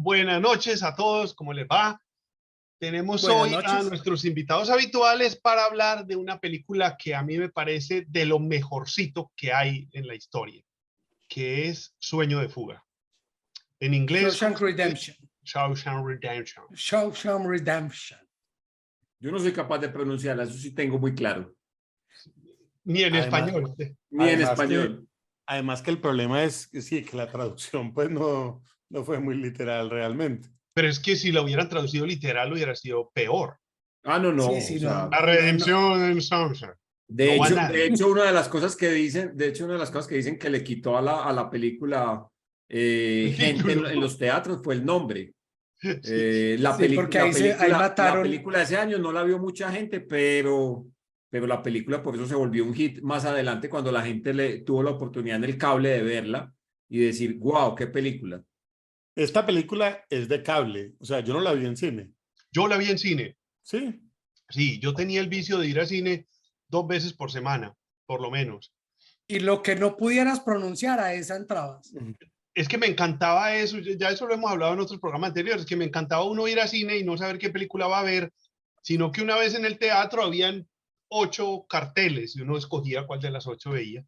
Buenas noches a todos, ¿cómo les va? Tenemos Buenas hoy a noches. nuestros invitados habituales para hablar de una película que a mí me parece de lo mejorcito que hay en la historia, que es Sueño de Fuga. En inglés, ¿cómo Shawshank se dice? Redemption. Shawshank Redemption. Shawshank Redemption. Yo no soy capaz de pronunciarla, eso sí tengo muy claro. Ni en Además, español. Ni en Además español. Además que el problema es que sí, que la traducción pues no fue muy literal realmente. Pero es que si lo hubieran traducido literal hubiera sido peor. Ah, no, no. Sí, o sea, La redención en Shawshank. de no va hecho, nadie. de hecho, una de las cosas que dicen, que le quitó a la película gente en los teatros fue el nombre. La Sí, porque ahí la mataron. película de ese año no la vio mucha gente, pero la película por eso se volvió un hit más adelante cuando la gente tuvo la oportunidad en el cable de verla y decir, wow, qué película. Esta película es de cable, o sea, yo no la vi en cine. Yo la vi en cine. Sí. Sí, yo tenía el vicio de ir al cine 2 veces por semana, por lo menos. Y lo que no pudieras pronunciar, a esa entrabas. Es que me encantaba eso, ya eso lo hemos hablado en otros programas anteriores, que me encantaba uno ir al cine y no saber qué película va a ver, sino que una vez en el teatro habían 8 carteles y uno escogía cuál de las 8 veía.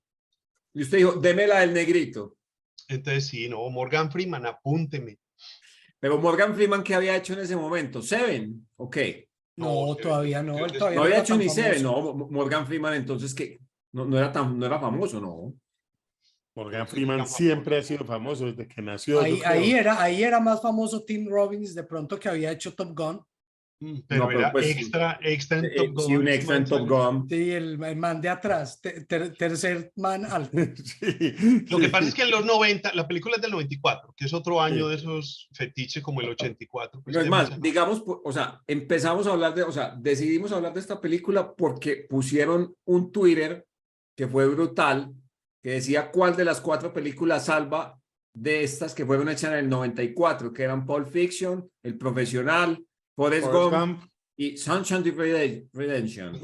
Y usted dijo, deme la del negrito. Entonces sí, no, Morgan Freeman, apúnteme. Pero Morgan Freeman, ¿qué había hecho en ese momento? ¿Seven? Ok. No, todavía no. Él todavía No había era hecho tan ni Seven, famoso. no. Morgan Freeman, entonces, que no era famoso, no. Morgan Freeman siempre ha sido famoso desde que nació. Ahí era más famoso Tim Robbins, de pronto, que había hecho Top Gun. Pero No, pero era pues, extra en Top Gun. Sí, un extra en Top Gun. Sí, el man de atrás, tercer man alto. Sí, Lo que sí. pasa es que en los 90, la película es del 94, que es otro año Sí. de esos fetiches como el 84. Pues No es temas más, digamos, o sea, empezamos a hablar o sea, decidimos hablar de esta película porque pusieron un Twitter que fue brutal, que decía cuál de las 4 películas salva de estas que fueron hechas en el 94, que eran Pulp Fiction, El Profesional, Forrest Gump y Shawshank Redemption.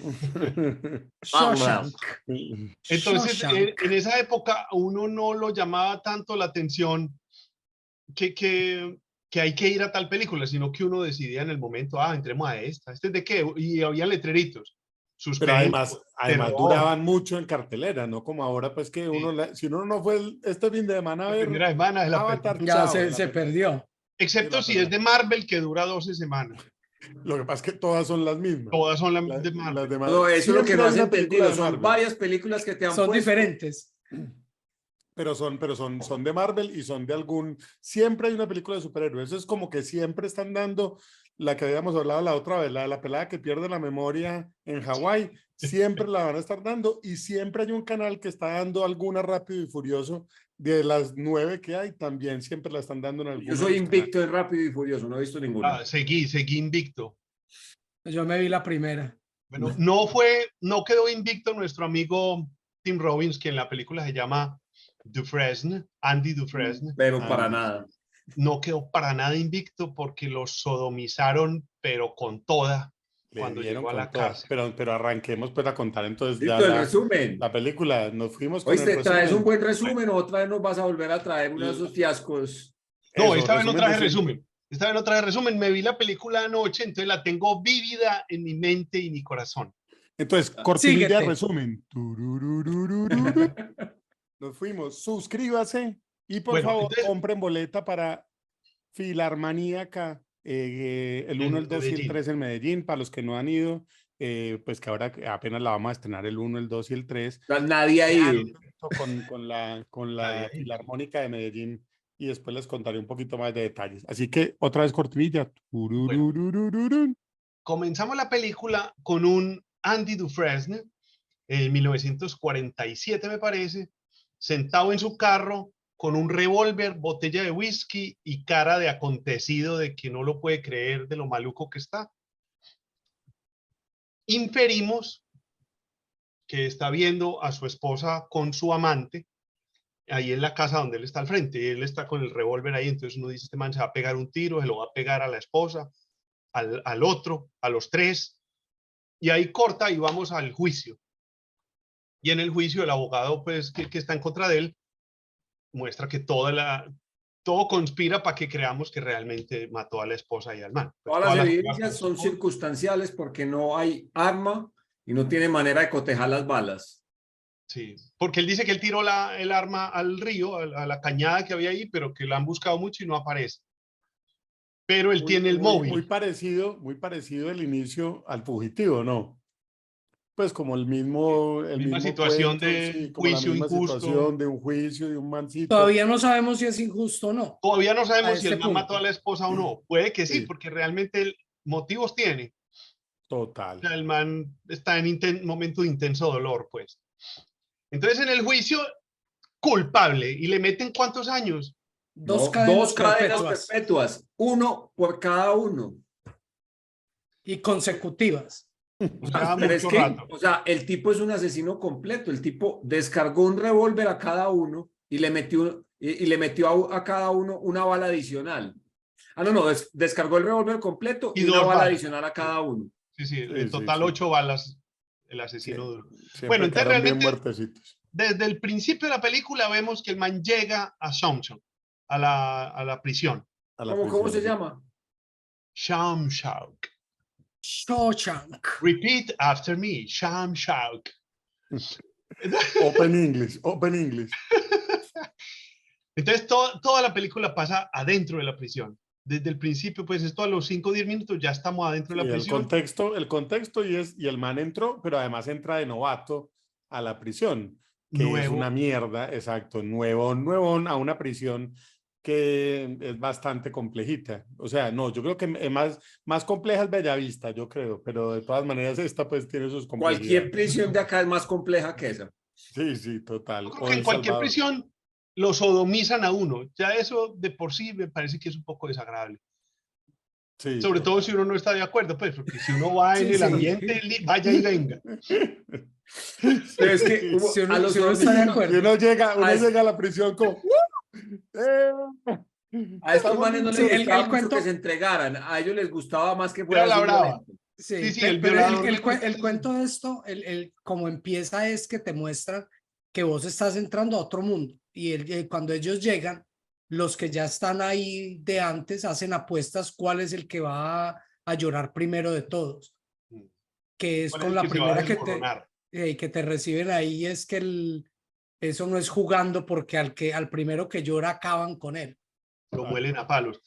Shawshank. Entonces, Shawshank. en esa época a uno no lo llamaba tanto la atención que hay que ir a tal película, sino que uno decidía en el momento, entremos a esta. ¿Este es de qué? Y había letreritos. Pero Suspenso, además terror. duraban mucho en cartelera, no como ahora, pues que uno, si uno no fue este fin de semana a La ver primera semana de la Avatar, película. Ya chao, se perdió. Excepto si es de Marvel, que dura 12 semanas. Lo que pasa es que todas son las mismas. Todas son las de Marvel. Las demás. No, eso es lo que Siempre no hay has una película entendido. de Son Marvel. varias películas que te han Son puesto. diferentes. Pero son de Marvel y son de algún. Siempre hay una película de superhéroes. Eso es como que siempre están dando la que habíamos hablado la otra vez, la de la pelada que pierde la memoria en Hawái. Siempre la van a estar dando y siempre hay un canal que está dando alguna Rápido y Furioso. De las 9 que hay, también siempre la están dando en algún. Yo soy invicto en Rápido y Furioso, no he visto ninguna. Seguí invicto. Yo me vi la primera. Bueno, no quedó invicto nuestro amigo Tim Robbins, que en la película se llama Dufresne, Andy Dufresne. Pero para nada. No quedó para nada invicto porque lo sodomizaron, pero con toda, cuando llegó a la cárcel. Pero arranquemos pues a contar entonces Listo, el resumen. la película. Nos fuimos con Oíste, el ¿traes resumen. un buen resumen o otra vez nos vas a volver a traer uno de esos fiascos? No, Eso, esta vez no traje de resumen. Esta vez no traje resumen. Me vi la película anoche, entonces la tengo vívida en mi mente y mi corazón. Entonces, cortinilla de Síguete. resumen. Nos fuimos. Suscríbase y por favor entonces, compren boleta para Filarmaníaca el 1, el 2 y el 3 en Medellín. Para los que no han ido, pues que ahora apenas la vamos a estrenar el 1, el 2 y el 3. Nadie ha ido. Con la Filarmónica de Medellín y después les contaré un poquito más de detalles. Así que otra vez cortinilla. Comenzamos la película con un Andy Dufresne en 1947, me parece, sentado en su carro con un revólver, botella de whisky y cara de acontecido, de que no lo puede creer de lo maluco que está. Inferimos que está viendo a su esposa con su amante ahí en la casa donde él está al frente, y él está con el revólver ahí, entonces uno dice, este man se va a pegar un tiro, se lo va a pegar a la esposa, al otro, a los 3, y ahí corta y vamos al juicio. Y en el juicio el abogado pues que está en contra de él muestra que todo conspira para que creamos que realmente mató a la esposa y al man. Pues Todas las todas evidencias son circunstanciales porque no hay arma y no tiene manera de cotejar las balas. Sí, porque él dice que él tiró el arma al río, a la cañada que había ahí, pero que la han buscado mucho y no aparece. Pero él tiene el móvil. Muy parecido el inicio al Fugitivo, ¿no? Pues como el mismo Situación cuento, de sí, como la juicio misma injusto. situación de un juicio, de un mancito. Todavía no sabemos si es injusto o no. Todavía no sabemos si este el man mató punto. a la esposa o no. Puede que sí, Sí. porque realmente motivos tiene. Total. O sea, el man está en momento de intenso dolor, pues. Entonces, en el juicio, culpable. ¿Y le meten cuántos años? Dos No, cadenas dos cadenas perpetuas perpetuas, uno por cada uno. y consecutivas. O sea, Ya pero es mucho que, rato. o sea, el tipo es un asesino completo. El tipo descargó un revólver a cada uno y le metió, y le metió a cada uno una bala adicional. Ah, no, descargó el revólver completo y una dos bala balas. adicional a cada uno. Sí, sí, Sí, en sí, total sí. 8 balas el Sí, asesino duro. siempre Bueno, entonces quedaron bien realmente muertecitos. desde el principio de la película vemos que el man llega a Shawshank, a la prisión. A la ¿Cómo se prisión. llama? Shawshank. Shawshank. Repeat after me. Shawshank. Open English, Open English. Entonces toda la película pasa adentro de la prisión. Desde el principio, pues esto a los 5 o 10 minutos ya estamos adentro de Sí, la prisión. el contexto y el man entró, pero además entra de novato a la prisión, que es Nuevo. una mierda, exacto, nuevo a una prisión que es bastante complejita. O sea, no, yo creo que más compleja es Bellavista, yo creo, pero de todas maneras esta pues tiene sus Cualquier complejidades. prisión de acá es más compleja que esa. Sí, sí, total. Yo creo O que en El cualquier Salvador. prisión lo sodomizan a uno. Ya eso de por sí me parece que es un poco desagradable. Sí, Sobre todo total. si uno no está de acuerdo, pues, porque si uno va en Sí, el sí. ambiente, vaya y venga. Pero es que Si a uno, los si uno está de sodomizos, Y acuerdo. uno llega a la prisión como... ¡Eh! a estos Estamos manes no Sí, les listos. gustaba el mucho que cuento, se entregaran. A ellos les gustaba más que Era fuera la así brava. violento. Sí, sí, sí, el pero violador le gusta el así. cuento de esto, como empieza es que te muestran que vos estás entrando a otro mundo y cuando ellos llegan, los que ya están ahí de antes hacen apuestas cuál es el que va a llorar primero de todos, que es ¿Cuál es con el la que se va a primera desmoronar? que te reciben ahí, es que eso no es jugando porque al primero que llora acaban con él. Lo muelen a palos.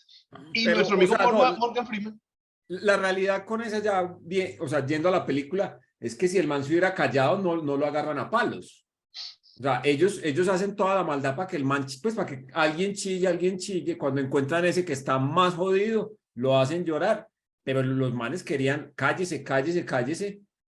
Y Pero, nuestro o amigo sea, no, Morgan Freeman. la realidad con esa ya, bien, o sea, yendo a la película, es que si el man se hubiera callado, no lo agarran a palos. O sea, ellos hacen toda la maldad para que el man, pues para que alguien chille, cuando encuentran ese que está más jodido, lo hacen llorar. Pero los manes querían, cállese,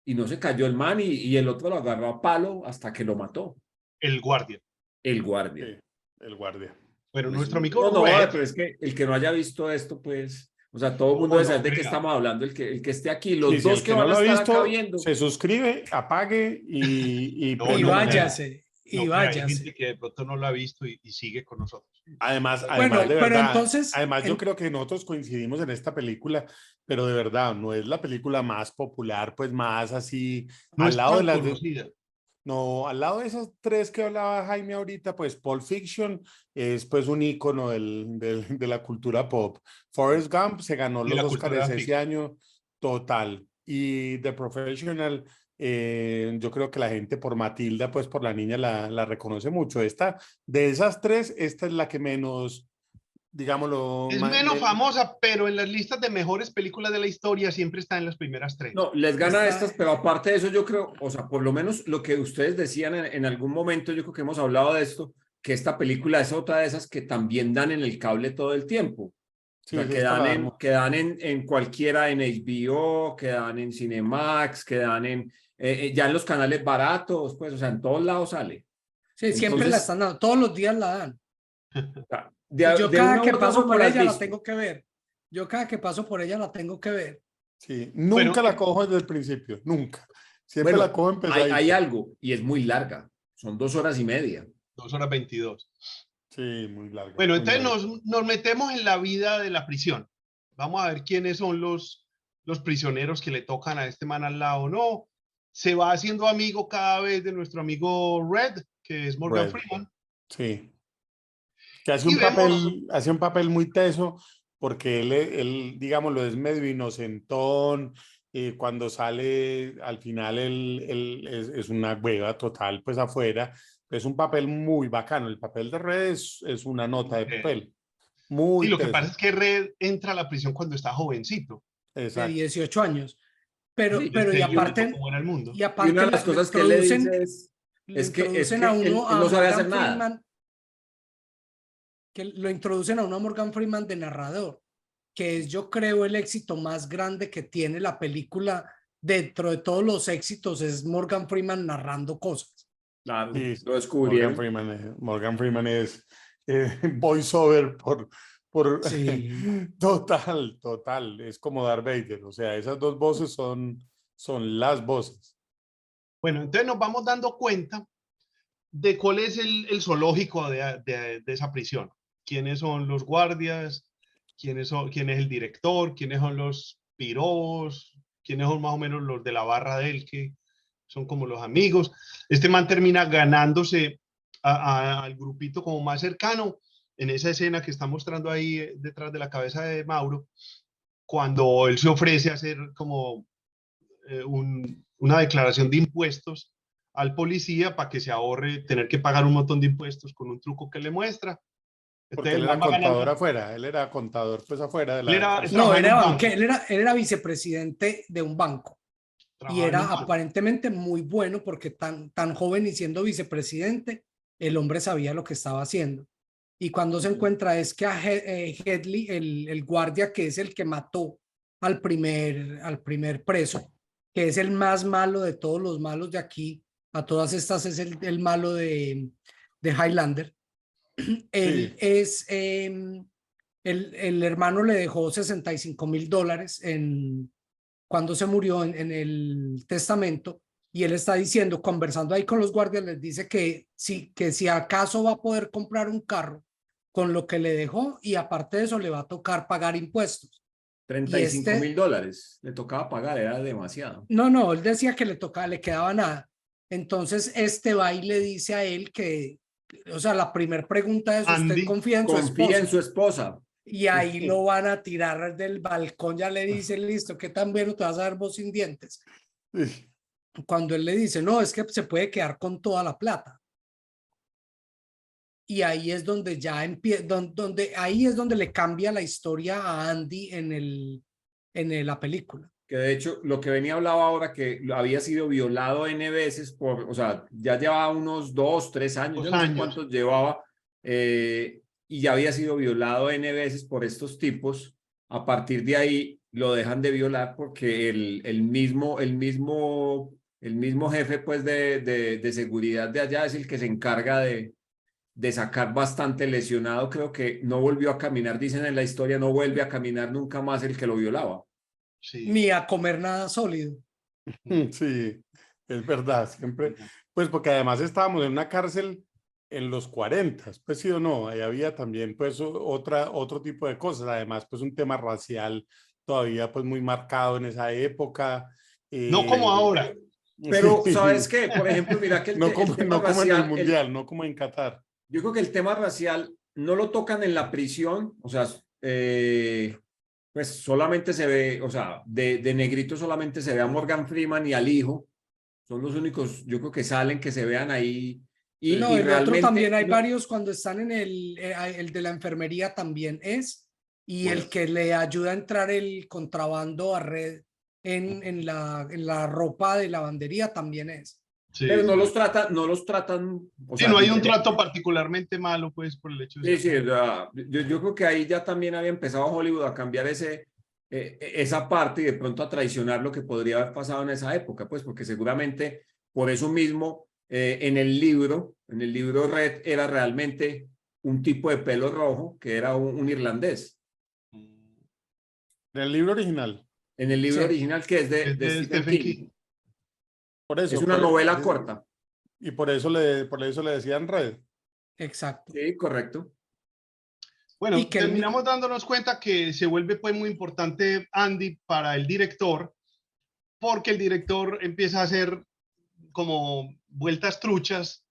y no se cayó el man y el otro lo agarró a palo hasta que lo mató, El guardia. el guardia. Sí, el guardia. Bueno, Pues, nuestro amigo no, Red. pero es que el que no haya visto esto, pues, o sea, todo el mundo No, debe no saber de qué crea. estamos hablando, el que esté aquí, los Sí, sí, dos el que que no van a lo ha estar acá visto, viendo. se suscribe, apague y No, Y no prenda mañana. váyase, y No crea, hay gente váyase. que de pronto no lo ha visto y sigue con nosotros. Además, Bueno, de pero verdad, entonces, además yo creo que nosotros coincidimos en esta película, pero de verdad no es la película más popular, pues más así, No al es lado de tan las conocida. no, al lado de esas tres que hablaba Jaime ahorita, pues Pulp Fiction es pues un ícono de la cultura pop. Forrest Gump se ganó De los la Oscars cultura ese ficticia. año total. Y The Professional, yo creo que la gente por Matilda, pues por la niña la reconoce mucho. De esas tres, esta es la que menos, digámoslo, Es menos famosa, pero en las listas de mejores películas de la historia siempre está en las primeras 3. No, les gana Está- estas, pero aparte de eso, yo creo, o sea, por lo menos lo que ustedes decían en algún momento, yo creo que hemos hablado de esto, que esta película es otra de esas que también dan en el cable todo el tiempo. O sí, sea, esta la dan que dan en cualquiera, en HBO, que dan en Cinemax, que dan ya en los canales baratos, pues, o sea, en todos lados sale. sí, siempre la Entonces, están dando, todos los días la dan. o sea, Y yo de cada una u que otra paso forma por las ella la visto. tengo que ver. Yo cada que paso por ella la tengo que ver. Sí, Bueno, nunca la cojo desde el principio, nunca. Siempre Bueno, la cojo empezadita. hay algo, y es muy larga, son 2 horas y media. 2 horas 22. Sí, muy larga. Bueno, muy entonces larga. nos metemos en la vida de la prisión. Vamos a ver quiénes son los prisioneros que le tocan a este man al lado. No, se va haciendo amigo cada vez de nuestro amigo Red, que es Morgan Red. Freeman. Sí. Que Y vemos, hace un papel muy teso, porque él, digámoslo, es medio inocentón, cuando sale, al final él es una hueva total, pues afuera, es un papel muy bacano, el papel de Red es una nota de papel, sí, muy lo que teso, pasa es que Red entra a la prisión cuando está jovencito. de exacto. 18 años. Pero, Sí, pero y Desde niño le tocó aparte, ver el mundo. y y una aparte de las cosas que él le dice lo es introducen que a uno él a no sabe hacer Morgan nada. Freeman, que lo introducen a uno a Morgan Freeman de narrador, que es yo creo el éxito más grande que tiene la película dentro de todos los éxitos, es Morgan Freeman narrando cosas. Claro, Sí, lo descubrieron. Morgan Freeman es voiceover por Sí. total, es como Darth Vader, o sea, esas dos voces son las voces. Bueno, entonces nos vamos dando cuenta de cuál es el zoológico de esa prisión. ¿Quiénes son los guardias? ¿Quién es el director? ¿Quiénes son los pirobos? ¿Quiénes son más o menos los de la barra de él, que son como los amigos? Este man termina ganándose al grupito como más cercano en esa escena que está mostrando ahí detrás de la cabeza de Mauro, cuando él se ofrece a hacer como una declaración de impuestos al policía para que se ahorre tener que pagar un montón de impuestos con un truco que le muestra. Porque Entonces él el era man va contador ganando. afuera, él era contador pues afuera de Él la era, cárcel. No, trabajaba en era un banque, banco. él era vicepresidente de un banco y Trabajaba en un era banco. aparentemente muy bueno porque tan joven y siendo vicepresidente, el hombre sabía lo que estaba haciendo. Y cuando se encuentra es que a Headley, el guardia que es el que mató al primer preso, que es el más malo de todos los malos de aquí, a todas estas es el malo de Highlander. Él Sí, es, el hermano le dejó $65,000 cuando se murió en el testamento, y él está diciendo, conversando ahí con los guardias, les dice que si acaso va a poder comprar un carro con lo que le dejó, y aparte de eso le va a tocar pagar impuestos. treinta Y y cinco este, mil dólares le tocaba pagar, era demasiado. no, él decía que le quedaba nada. Entonces este va y le dice a él que, o sea, la primera pregunta es, ¿usted Andy, confía en su Confía en esposa? su esposa. Y ahí lo van a tirar del balcón, ya le dice, listo, ¿qué tan bueno te vas a dar vos sin dientes? sí. Cuando él le dice, no, es que se puede quedar con toda la plata. Y ahí es donde ya empieza, ahí es donde le cambia la historia a Andy la película. Que de hecho, lo que venía hablaba ahora, que había sido violado N veces o sea, ya llevaba unos 2, 3 años, yo dos no sé años. cuántos llevaba, y ya había sido violado N veces por estos tipos. A partir de ahí lo dejan de violar porque el mismo jefe pues de seguridad de allá es el que se encarga de sacar bastante lesionado. Creo que no volvió a caminar, dicen en la historia, no vuelve a caminar nunca más el que lo violaba. Sí. Ni a comer nada sólido. Sí, es verdad, siempre, pues porque además estábamos en una cárcel en los 40, pues sí o no, ahí había también pues otro tipo de cosas, además pues un tema racial todavía pues muy marcado en esa época. No como eh, ahora. Pero, ¿sabes sí, qué? Por ejemplo, mira que el tema no como en el racial, Mundial, no como en Qatar. yo creo que el tema racial no lo tocan en la prisión, o sea, pues solamente se ve, o sea, de negrito solamente se ve a Morgan Freeman y al hijo, son los únicos, yo creo que salen, que se vean ahí, Sí, No, y el otro también realmente, hay no, varios cuando están en el de la enfermería también es, y el pues, que le ayuda a entrar el contrabando a red en la ropa de lavandería también es. pero Sí, sí. no los tratan, o Sí, sea, no hay un diferente. trato particularmente malo, pues, por el hecho de Sí, ser sí, o negro. sea, yo creo que ahí ya también había empezado Hollywood a cambiar esa parte y de pronto a traicionar lo que podría haber pasado en esa época, pues porque seguramente por eso mismo en el libro Red era realmente un tipo de pelo rojo que era un irlandés. en el libro original, En el libro Sí, original que es Es de de Stephen Stephen King. King. por Es eso, una novela corta. y por eso le decían Red. exacto. Sí, correcto. Y Bueno, que terminamos dándonos cuenta que se vuelve pues muy importante Andy para el director, porque el director empieza a hacer como vueltas truchas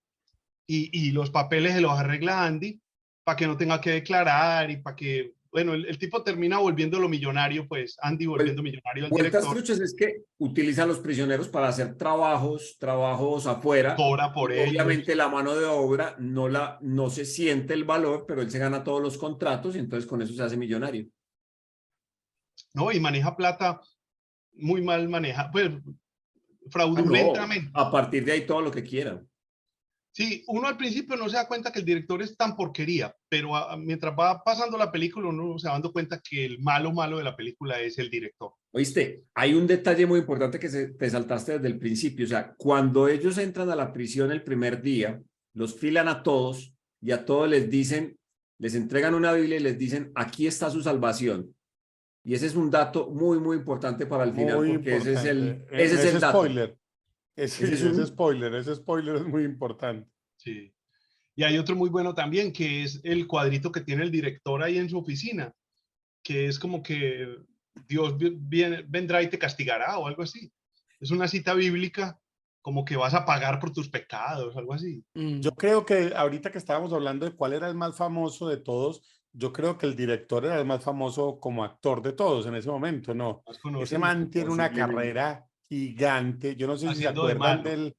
y los papeles se los arregla Andy para que no tenga que declarar y para que, bueno, el tipo termina volviéndolo millonario, pues Andy volviendo millonario al Vueltas director, truchas es que utiliza a los prisioneros para hacer trabajos afuera. cobra por Y ellos. obviamente la mano de obra no se siente el valor, pero él se gana todos los contratos y entonces con eso se hace millonario. ¿No? Y maneja plata muy mal manejada, pues No, fraudulentamente. a partir de ahí todo lo que quiera. Sí, uno al principio no se da cuenta que el director es tan porquería, pero mientras va pasando la película uno se va dando cuenta que el malo de la película es el director. Oíste, hay un detalle muy importante que te saltaste desde el principio. O sea, cuando ellos entran a la prisión el primer día, los filan a todos y a todos les dicen, les entregan una Biblia y les dicen, aquí está su salvación. Y ese es un dato muy, muy importante para el final, Muy porque importante. ese es el dato. Spoiler. Ese es un- Ese spoiler es muy importante. Sí. Y hay otro muy bueno también, que es el cuadrito que tiene el director ahí en su oficina, que es como que Dios vendrá y te castigará o algo así. Es una cita bíblica, como que vas a pagar por tus pecados, algo así. Yo creo que ahorita que estábamos hablando de cuál era el más famoso de todos, yo creo que el director era el más famoso como actor de todos en ese momento, ¿no? Más Ese conocido, man tiene una Posiblemente. carrera gigante. Yo no sé si se haciendo de acuerdan malo. del...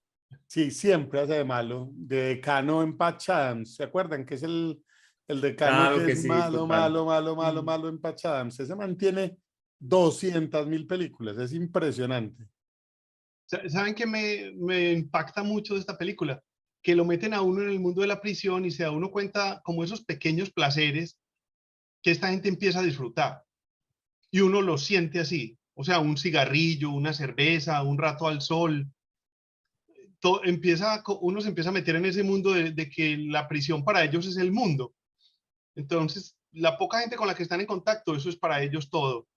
Sí, siempre hace de malo. De decano en Patch Adams. ¿Se acuerdan? Que es el decano Claro que que es sí, malo, total. malo, malo, malo, Mm. malo en Patch Adams. Ese man tiene 200.000 películas. Es impresionante. ¿Saben qué me impacta mucho de esta película? Que lo meten a uno en el mundo de la prisión y se da uno cuenta como esos pequeños placeres que esta gente empieza a disfrutar. Y uno lo siente así. O sea, un cigarrillo, una cerveza, un rato al sol. Uno se empieza a meter en ese mundo de que la prisión para ellos es el mundo. Entonces, la poca gente con la que están en contacto, eso es para ellos todo.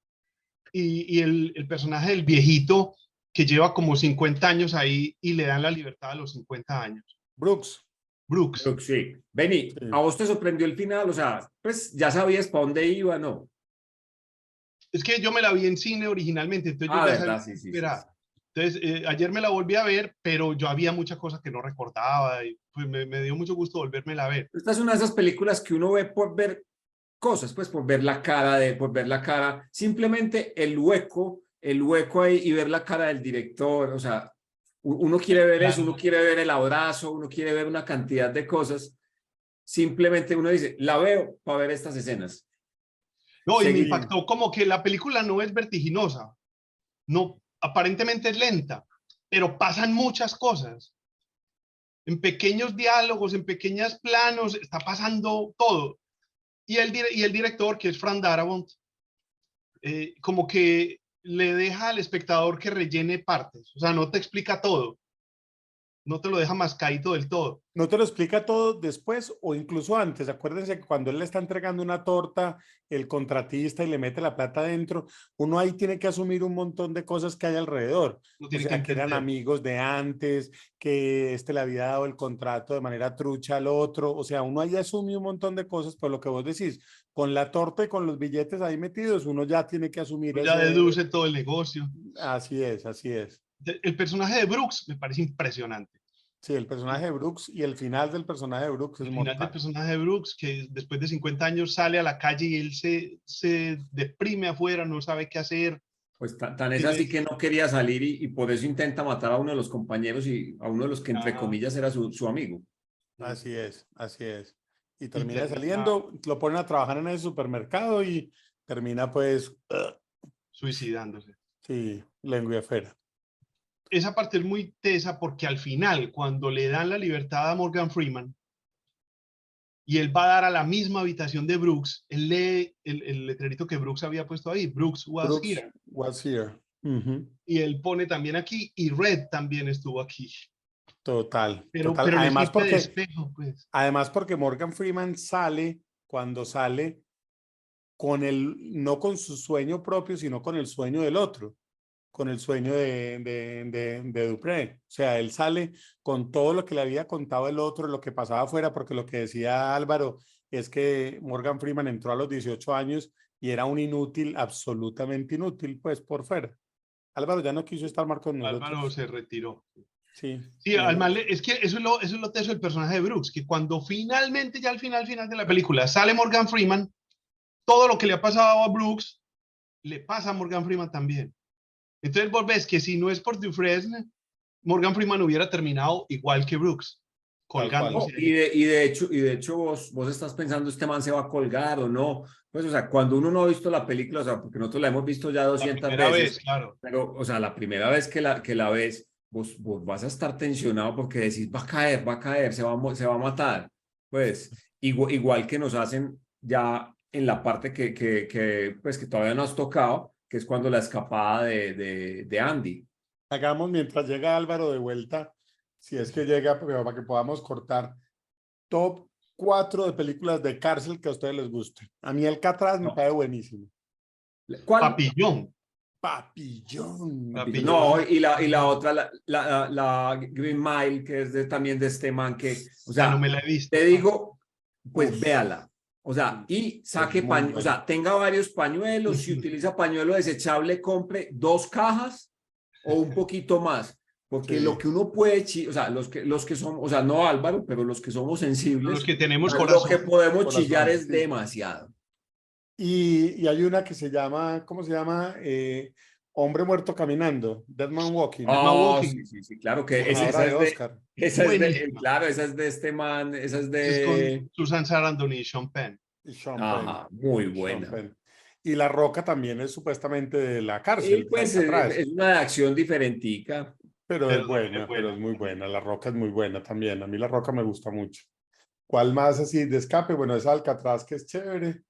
Y el personaje del viejito que lleva como 50 años ahí y le dan la libertad a los 50 años. Brooks. Brooks. Sí. Benny, Sí. ¿a vos te sorprendió el final? O sea, pues ya sabías para dónde iba, ¿no? Es que yo me la vi en cine originalmente, entonces yo Ah, ya sabía verdad, qué sí, sí, sí. esperar. Entonces, ayer me la volví a ver, pero yo había muchas cosas que no recordaba y pues me dio mucho gusto volvérmela a ver. Esta es una de esas películas que uno ve por ver cosas, pues por ver la cara por ver la cara, simplemente el hueco ahí y ver la cara del director, o sea, uno quiere ver eso, uno Claro. quiere ver el abrazo, uno quiere ver una cantidad de cosas, simplemente uno dice, la veo para ver estas escenas. No, y me Seguí. impactó como que la película no es vertiginosa, no, aparentemente es lenta, pero pasan muchas cosas. En pequeños diálogos, en pequeños planos, está pasando todo. Y el director, que es Frank Darabont, como que le deja al espectador que rellene partes, o sea, no te explica todo, no te lo deja mascadito del todo. No te lo explica todo después o incluso antes. Acuérdense que cuando él le está entregando una torta, el contratista y le mete la plata adentro, uno ahí tiene que asumir un montón de cosas que hay alrededor. No O tiene que sea, que eran entender. amigos de antes, que este le había dado el contrato de manera trucha al otro. O sea, uno ahí asume un montón de cosas, por lo que vos decís, con la torta y con los billetes ahí metidos, uno ya tiene que asumir Ya ese. deduce todo el negocio. Así es, así es. El personaje de Brooks me parece impresionante. Sí, el personaje de Brooks y el final del personaje de Brooks es El final del mortal. personaje de Brooks, que después de 50 años sale a la calle y él se deprime afuera, no sabe qué hacer. Pues tan es así que no quería salir y por eso intenta matar a uno de los compañeros y a uno de los que entre comillas era su amigo. Así es, así es. Y Y termina termina saliendo, lo ponen a trabajar en ese supermercado y termina pues, suicidándose. sí, lengua fuera. Esa parte es muy tesa porque al final, cuando le dan la libertad a Morgan Freeman y él va a dar a la misma habitación de Brooks, él lee el letrerito que Brooks había puesto ahí, Brooks was Brooks here. was here. Y él pone también aquí, y Red también estuvo aquí. Total, Pero, total. pero le sirve de espejo, pues. Además porque Morgan Freeman sale, cuando sale, no con su sueño propio, sino con el sueño del otro, con el sueño de Dupré. O sea, él sale con todo lo que le había contado el otro, lo que pasaba afuera, porque lo que decía Álvaro es que Morgan Freeman entró a los 18 años y era un inútil, absolutamente inútil, pues por fuera. Álvaro ya no quiso estar más con Álvaro nosotros. se retiró. Sí. Sí, al mal, es que eso es lo teso del personaje de Brooks, que cuando finalmente, ya al final de la película, sale Morgan Freeman, todo lo que le ha pasado a Brooks, le pasa a Morgan Freeman también. Entonces vos ves que si no es por Dufresne, Morgan Freeman hubiera terminado igual que Brooks, Tal cual. colgándose. No, y de hecho vos estás pensando, este man se va a colgar o no. Pues, o sea, cuando uno no ha visto la película, o sea, porque nosotros la hemos visto ya La 200 primera veces, vez, claro. pero, o sea, la primera vez que la ves, vos vas a estar tensionado porque decís, va a caer, se va a matar. Pues, igual que nos hacen ya en la parte pues, que todavía no has tocado, que es cuando la escapada de Andy. Hagamos mientras llega Álvaro de vuelta, si es que llega, pero para que podamos cortar, top 4 de películas de cárcel que a ustedes les guste. A mí Alcatraz me No. parece buenísimo. ¿Cuál? Papillón. Papillón. Papillón. No, y la otra, la Green Mile, que es también de este man que, o sea, no me la he visto. te digo, pues Uf. véala. O sea, y saque muy pañuelos, o sea, buena. tenga varios pañuelos, si utiliza pañuelo desechable, compre 2 cajas o un poquito más. Porque Sí. lo que uno puede, o sea, los que son, o sea, no Álvaro, pero los que somos sensibles, Los que tenemos lo corazón. que podemos Corazón, chillar es sí. demasiado. Y hay una que se llama, ¿cómo se llama? Hombre muerto caminando, Dead Man Walking. Oh, Walking. sí, claro que Ganadora de Oscar. Buenísima. claro, esa es de este man, esa es Es con de, Susan Sarandon y Sean Penn. Y Sean Penn. ajá, muy Sean buena. Penn. Y La Roca también es supuestamente de la Y cárcel, pues de Alcatraz. es una acción diferentica. Pero Pero es también buena, es pero buena. es muy buena. La Roca es muy buena también. A mí La Roca me gusta mucho. ¿Cuál más así de escape? Bueno, es Alcatraz, que es chévere.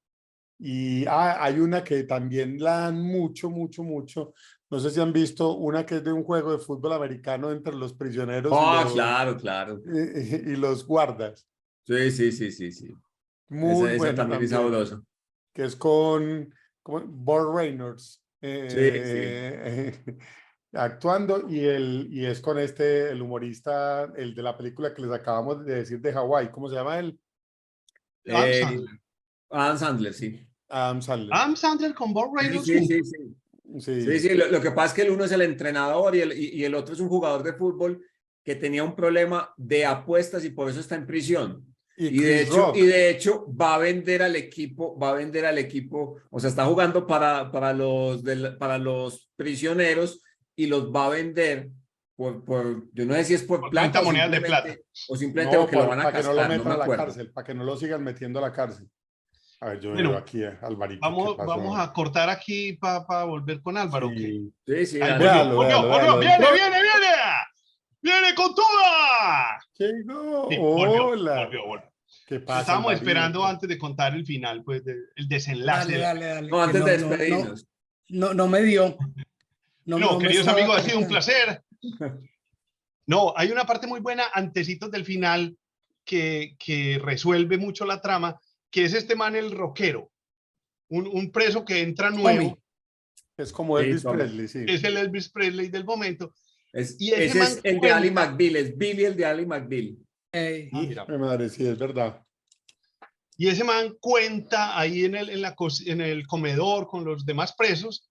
Y hay una que también la dan mucho, mucho, mucho. No sé si han visto una que es de un juego de fútbol americano entre los prisioneros Oh, claro, claro. y los guardas. Sí. Muy Esa buena también es también. sabrosa. Que es con Burt Reynolds Sí. actuando y es con el humorista, el de la película que les acabamos de decir de Hawái. ¿Cómo se llama él? Adam Eh, Sandler. Adam Sandler, sí. Adam Sandler. Adam Sandler con Burt Reynolds. Sí. Sí. Sí, lo que pasa es que el uno es el entrenador y el otro es un jugador de fútbol que tenía un problema de apuestas y por eso está en prisión. Y Chris Rock. de hecho va a vender al equipo, o sea, está jugando para los prisioneros y los va a vender yo no sé si es por Por plata 30 monedas de plata. o simplemente No, porque lo van a para que no lo cascar, no metan me a la acuerdo. cárcel, para que no lo sigan metiendo a la cárcel. A ver, yo Bueno, veo aquí, Alvarito, ¿qué pasó? Vamos a cortar aquí para volver con Álvaro. Sí. Sí, Ahí dale. volvió. Viene con toda. Llegó. Sí, Hola. volvió. ¿Qué pasa, Estábamos Alvarito? esperando antes de contar el final, pues el desenlace. Dale. No, que antes de despedirnos. No me dio. No me queridos estaba amigos, ha sido un conectando. placer. No, hay una parte muy buena antecitos del final que resuelve mucho la trama, que es este man el rockero, un preso que entra nuevo, Tommy. Es como Sí, Elvis Tommy. Presley, sí. es el Elvis Presley del momento. Y Ese man es el de Ali cuenta- McBeal, es Billy el de Ali McBeal. mira. Mi madre, sí, es verdad. Y ese man cuenta ahí en el comedor con los demás presos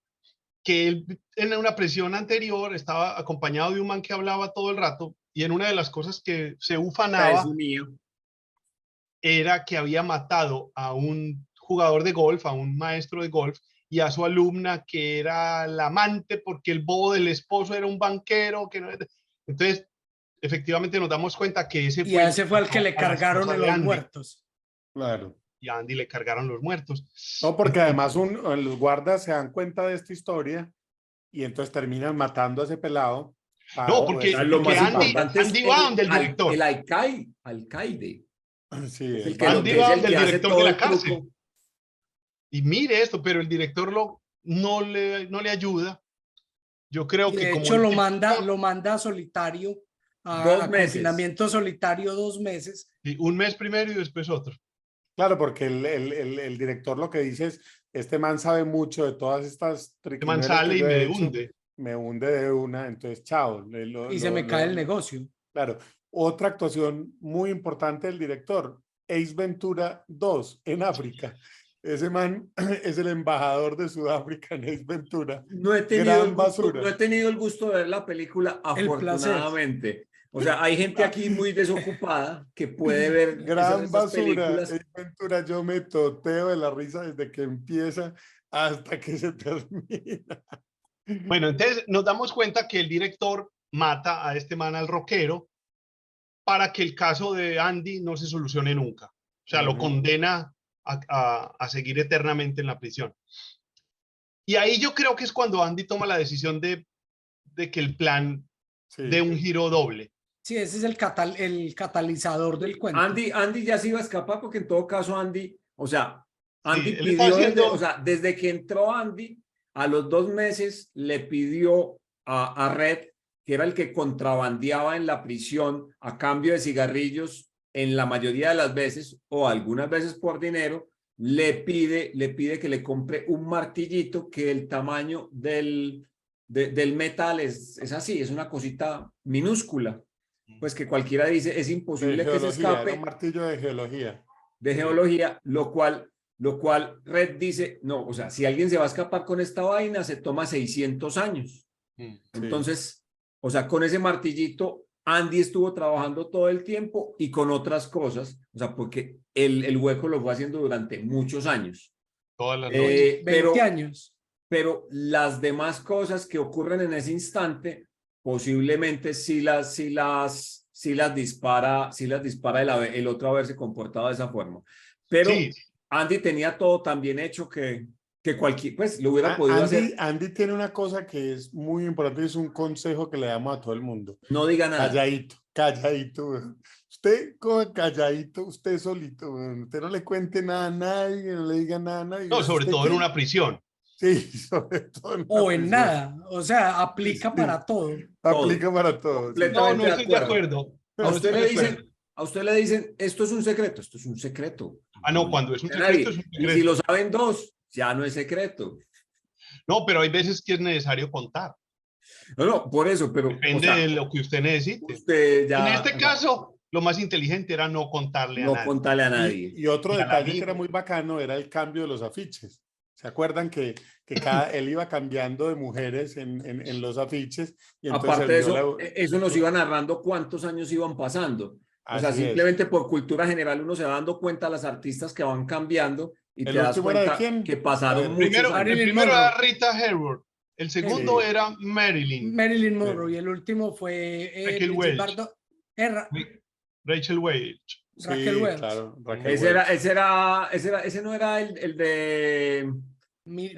que él en una prisión anterior estaba acompañado de un man que hablaba todo el rato y en una de las cosas que se ufanaba era que había matado a un jugador de golf, a un maestro de golf y a su alumna que era la amante porque el bobo del esposo era un banquero. Entonces, efectivamente nos damos cuenta que ese Y fue a ese fue el que le a la esposa cargaron de en los Andy. muertos. Claro. Y a Andy le cargaron los muertos. No, porque además los guardas se dan cuenta de esta historia y entonces terminan matando a ese pelado. No, porque Lo más Andy importante es va donde el director. el alcaide. Sí, Es el el que, Andy es va el del que hace director todo de la el cárcel. truco. Y mire esto, pero el director no le ayuda. Yo creo Y que de como hecho el lo manda a solitario, 2 a meses. confinamiento solitario 2 meses. un mes primero y después otro. Claro, porque el director lo que dice es, este man sabe mucho de todas estas Este man triquiñuelas sale que y yo he me hecho, hunde. me hunde de una, entonces chao. Y se me cae el negocio. Claro. Otra actuación muy importante del director, Ace Ventura 2 en África. Ese man es el embajador de Sudáfrica en Ace Ventura. No he tenido Gran el gusto, basura. no he tenido el gusto de ver la película, El placer. afortunadamente. O sea, hay gente aquí muy desocupada que puede ver Gran esas basura. películas. Ace Ventura, yo me toteo de la risa desde que empieza hasta que se termina. Bueno, entonces nos damos cuenta que el director mata a este man al rockero para que el caso de Andy no se solucione nunca. O sea, lo condena a seguir eternamente en la prisión. Y ahí yo creo que es cuando Andy toma la decisión de que el plan Sí. dé un giro doble. Sí, ese es el catalizador del cuento. Andy ya se iba a escapar porque en todo caso Andy, o sea, Andy Sí, él está pidió, haciendo- o sea, desde que entró Andy, a los 2 meses le pidió a Red, que era el que contrabandeaba en la prisión a cambio de cigarrillos en la mayoría de las veces, o algunas veces por dinero, le pide que le compre un martillito que el tamaño del metal es así, es una cosita minúscula. Pues que cualquiera dice, es De imposible que se geología, era escape un martillo de geología. de geología, lo cual Red dice, no, o sea, si alguien se va a escapar con esta vaina, se toma 600 años. Entonces, o sea, con ese martillito, Andy estuvo trabajando todo el tiempo y con otras cosas, o sea, porque el hueco lo fue haciendo durante muchos años. Todas las noches. 20 años. Pero las demás cosas que ocurren en ese instante, posiblemente sí las dispara el otro haberse comportado de esa forma. Pero Sí. Andy tenía todo tan bien hecho que cualquier, pues lo hubiera podido hacer. Andy tiene una cosa que es muy importante, es un consejo que le damos a todo el mundo. No diga nada. Calladito, calladito. Weón. Usted coja calladito, usted solito. Weón. Usted no le cuente nada a nadie, no le diga nada a nadie. No, sobre ¿Usted todo qué? en una prisión. Sí, sobre todo en O una en prisión. nada. O sea, aplica Sí. para todo. Aplica para todo. Sí. Completamente. No, no estoy de acuerdo. A No usted estoy le de acuerdo. dicen, esto es un secreto, esto es un secreto. Ah, no, cuando es un De secreto, nadie. es un Y secreto. si lo saben 2, ya no es secreto. No, pero hay veces que es necesario contar. No, por eso, pero Depende o sea, de lo que usted necesite. usted ya, En este o sea, caso, lo más inteligente era no contarle a no nadie. contarle a nadie. Y otro Y al detalle que amigo. era muy bacano era el cambio de los afiches. ¿Se acuerdan que él iba cambiando de mujeres en los afiches? Y entonces Aparte de él vio eso, la- eso nos iba narrando cuántos años iban pasando. O sea, Así es. simplemente por cultura general uno se va dando cuenta de las artistas que van cambiando y ¿El te das último era de cuenta quién? que A pasaron ver. muchos Primero, años. el Marilyn primero Monroe. era Rita Hayworth. El segundo Sí. era Marilyn. Marilyn Monroe. Y el último fue Raquel Brigitte Welch. Bardot. Rachel Welch. Raquel Sí, Welch. claro. Raquel Ese no era el del Mil-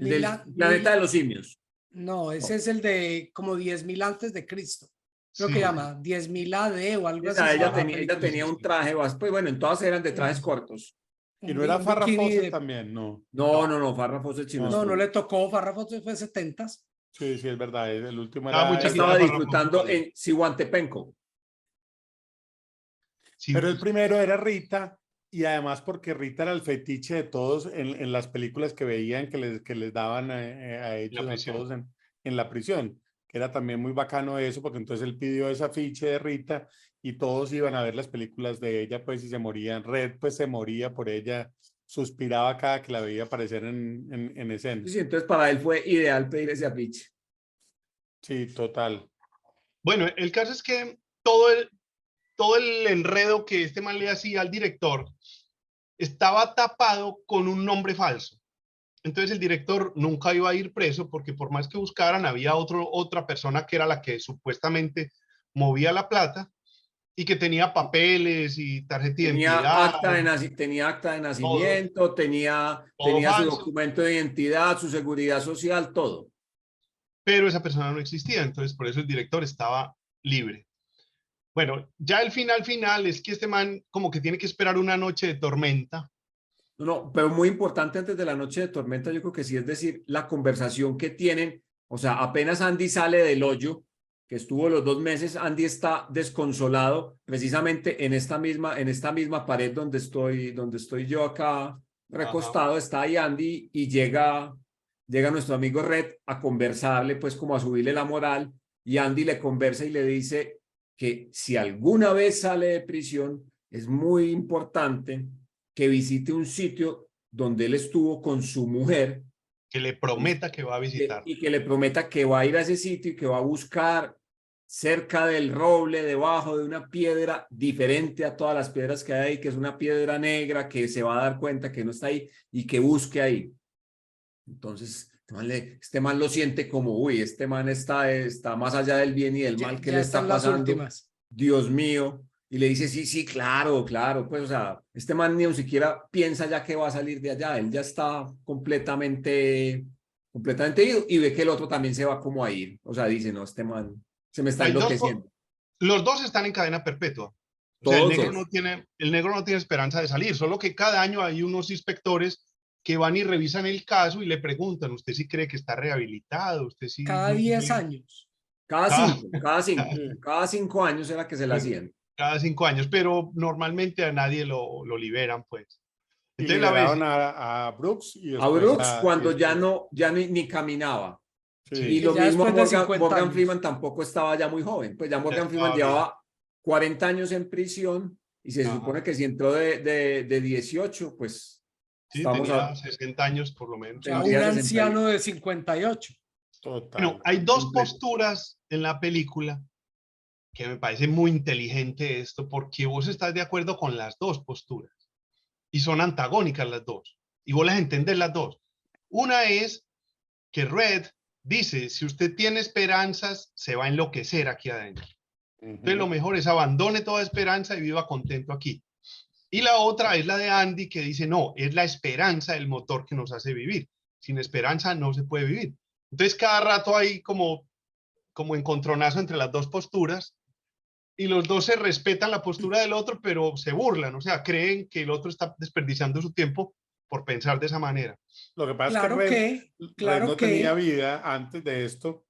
planeta de los simios. No, ese es el de como 10.000 antes de Cristo. Creo Sí. que llama 10.000 AD o algo así. Esa, se ella llama la tenía película. un traje, pues bueno, en todas eran de trajes cortos. Y no era Un Farrah bikini Fawcett de- también, no. No, Farrah Fawcett sí no No, no estuvo. le tocó. Farrah Fawcett fue 70s. Sí, sí, es verdad. El último Estaba muy era. Ella chiquita. estaba Farrah disfrutando Fawcett. en Cihuantepenco. Sí. Pero el primero era Rita, y además porque Rita era el fetiche de todos en las películas que veían que les daban a ellos, a prisión. todos en la prisión, que era también muy bacano eso, porque entonces él pidió ese afiche de Rita y todos iban a ver las películas de ella, pues, y se morían. Red, pues, se moría por ella, suspiraba cada que la veía aparecer en escena. Sí, entonces para él fue ideal pedir ese afiche. Sí, total. Bueno, el caso es que todo el enredo que este man le hacía al director estaba tapado con un nombre falso. Entonces el director nunca iba a ir preso porque por más que buscaran había otra persona que era la que supuestamente movía la plata y que tenía papeles y tarjeta de identidad. Tenía acta de nacimiento, tenía su falso. documento de identidad, su seguridad social, todo. Pero esa persona no existía, entonces por eso el director estaba libre. Bueno, ya el final es que este man como que tiene que esperar una noche de tormenta. No, pero muy importante antes de la noche de tormenta, yo creo que sí, es decir, la conversación que tienen, o sea, apenas Andy sale del hoyo, que estuvo los 2 meses, Andy está desconsolado, precisamente en esta misma pared donde estoy yo acá recostado, está ahí Andy y llega nuestro amigo Red a conversarle, pues como a subirle la moral, y Andy le conversa y le dice que si alguna vez sale de prisión, es muy importante que visite un sitio donde él estuvo con su mujer Que le prometa que va a visitar. y que le prometa que va a ir a ese sitio y que va a buscar cerca del roble, debajo de una piedra diferente a todas las piedras que hay ahí, que es una piedra negra, que se va a dar cuenta que no está ahí y que busque ahí. Entonces, este man lo siente como, uy, este man está más allá del bien y del mal que Ya le están está las pasando. últimas. Dios mío. Y le dice, sí, sí, claro, claro. Pues, o sea, este man ni siquiera piensa ya que va a salir de allá. Él ya está completamente ido y ve que el otro también se va como a ir. O sea, dice, no, este man se me está Hay enloqueciendo. los dos están en cadena perpetua. O sea, Todos el negro no tiene esperanza de salir, solo que cada año hay unos inspectores que van y revisan el caso y le preguntan, ¿usted sí cree que está rehabilitado? ¿Usted sí Cada no 10 cree?". años. Cada 5 años era que se la hacían. Cada 5 años, pero normalmente a nadie lo liberan, pues. Y Entonces la ves, liberaron a Brooks y A después Brooks cuando y ya después- no, ni caminaba. Y sí, Que lo ya mismo después de Morgan, 50 Morgan años. Freeman tampoco estaba ya muy joven. Pues ya ya Morgan Freeman estaba bien. llevaba 40 años en prisión y se Ajá. supone que si entró de 18, pues Sí, estamos tenía 60 años por lo menos. O sea, un tendría 60 anciano de 58. Bueno, Total. hay dos completo. posturas en la película que me parece muy inteligente esto, porque vos estás de acuerdo con las dos posturas y son antagónicas las dos, y vos las entendés las dos. Una es que Red dice, si usted tiene esperanzas, se va a enloquecer aquí adentro. Entonces lo mejor es abandone toda esperanza y viva contento aquí. Y la otra es la de Andy, que dice, no, es la esperanza el motor que nos hace vivir. Sin esperanza no se puede vivir. Entonces cada rato hay como encontronazo entre las dos posturas y los dos se respetan la postura del otro, pero se burlan, o sea, creen que el otro está desperdiciando su tiempo por pensar de esa manera. Lo que pasa es Claro que Red claro no tenía que, vida antes de esto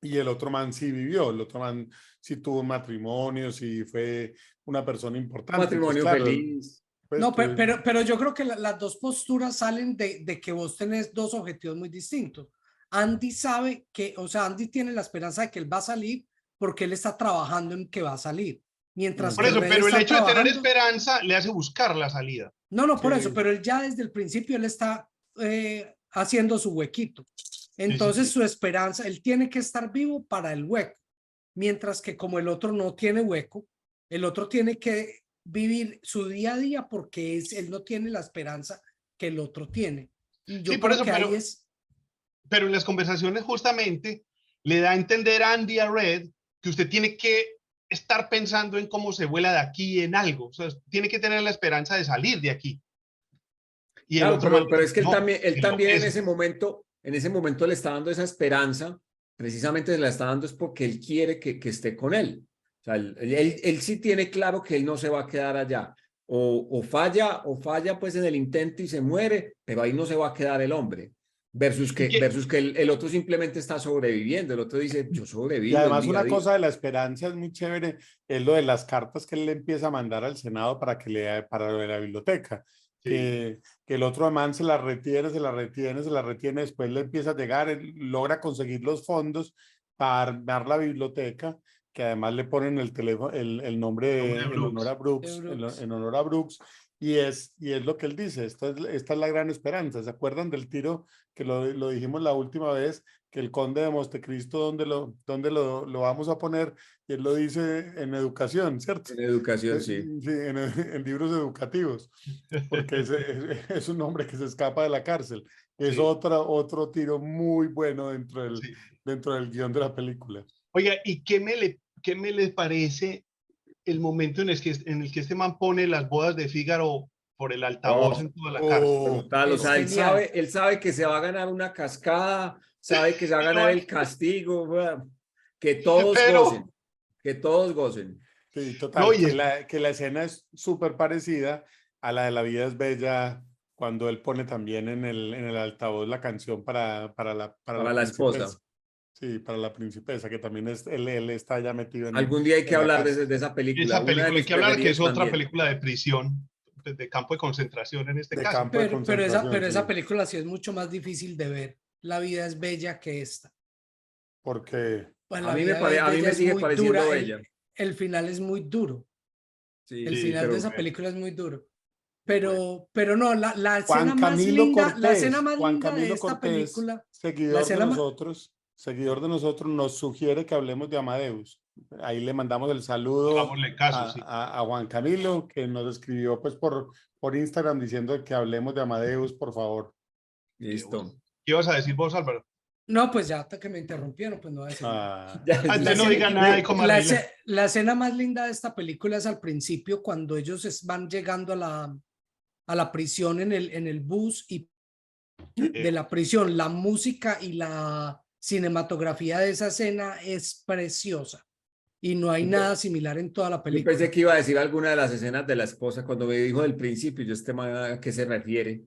y el otro man sí vivió, el otro man sí tuvo un matrimonio, sí fue una persona importante. Entonces, matrimonio claro, feliz. pues no, tú, pero yo creo que las dos posturas salen de que vos tenés dos objetivos muy distintos. Andy sabe que, o sea, Andy tiene la esperanza de que él va a salir porque él está trabajando en que va a salir. Mientras Por que eso, Red pero el está hecho de tener trabajando. esperanza le hace buscar la salida. No, no, por eso, sí, pero él ya desde el principio él está haciendo su huequito. Sí, sí, Entonces sí. su esperanza, él tiene que estar vivo para el hueco, mientras que como el otro no tiene hueco, el otro tiene que vivir su día a día porque él no tiene la esperanza que el otro tiene. Y Sí, yo por creo eso, que ahí es, pero en las conversaciones justamente le da a entender a Andy a Red que usted tiene que estar pensando en cómo se vuela de aquí en algo, o sea, tiene que tener la esperanza de salir de aquí. Y el Claro, otro man pero dice, es que él no, también, se en enloquece. en ese momento le está dando esa esperanza, precisamente se la está dando es porque él quiere que esté con él. O sea, él sí tiene claro que él no se va a quedar allá. O falla pues en el intento y se muere, pero ahí no se va a quedar el hombre. Y que, Versus que el otro simplemente está sobreviviendo. El otro dice, yo y sobrevivo el además día a una día. cosa de la esperanza es muy chévere, es lo de las cartas que él le empieza a mandar al Senado para que lea para lo de la biblioteca. sí, Que el otro man se la retiene, se la retiene, se la retiene, después le empieza a llegar, él logra conseguir los fondos para armar la biblioteca, que además le ponen el teléfono, el nombre nombre de en honor a Brooks. Brooks, en honor a Brooks, y es lo que él dice, esta es la gran esperanza. ¿Se acuerdan del tiro que lo dijimos la última vez? Que el conde de Montecristo, ¿dónde lo vamos a poner? Y él lo dice en educación, ¿cierto? En educación, Sí, sí. en libros educativos, porque es un hombre que se escapa de la cárcel. Es Sí, otro tiro muy bueno sí. dentro del guión de la película. Oiga, ¿y qué me le parece el momento en el que este man pone las bodas de Fígaro por el altavoz Oh, en toda la cárcel? Oh, brutal, o es sea, genial. él sabe que se va a ganar una cascada, sabe que se va a Y lo ganar van- el castigo, bueno, que todos Pero, gocen, que todos gocen. sí, no, total, y es, que la escena es súper parecida a la de La vida es bella, cuando él pone también en el altavoz la canción para Para la la esposa. princesa. Sí, para la princesa, que también él está ya metido Algún día hay que en la hablar cárcel. de esa película, esa una de película, hay mis que hablar que es preferidas otra también. película de prisión, de campo de concentración en este De caso. campo de concentración, Pero esa sí. película sí es mucho más difícil de ver. La vida es bella que esta. Porque, Pues A la mí vida es a mí bella me es sigue muy pareciendo dura. bella. El final es muy duro. Sí, El Sí, final de pero esa película es muy duro. pero no, la escena Juan más Camilo linda, Cortés, la escena más Juan linda de Camilo esta Cortés, película, la seguidor de escena más, nosotros, nos sugiere que hablemos de Amadeus. Ahí le mandamos el saludo Hagámosle caso, sí. a Juan Camilo, que nos escribió pues por Instagram diciendo que hablemos de Amadeus, por favor. Listo. ¿Qué ibas a decir vos, Álvaro? no, pues ya hasta que me interrumpieron, pues no voy a decir nada. Ah, Ya, Antes no escena- diga nada y coma La, reír. la escena más linda de esta película es al principio, cuando ellos van llegando a la prisión en el bus, y de la prisión, la música y la cinematografía de esa escena es preciosa y no hay nada similar en toda la Yo película. pensé que iba a decir alguna de las escenas de la esposa cuando me dijo del principio, yo este man a qué se refiere.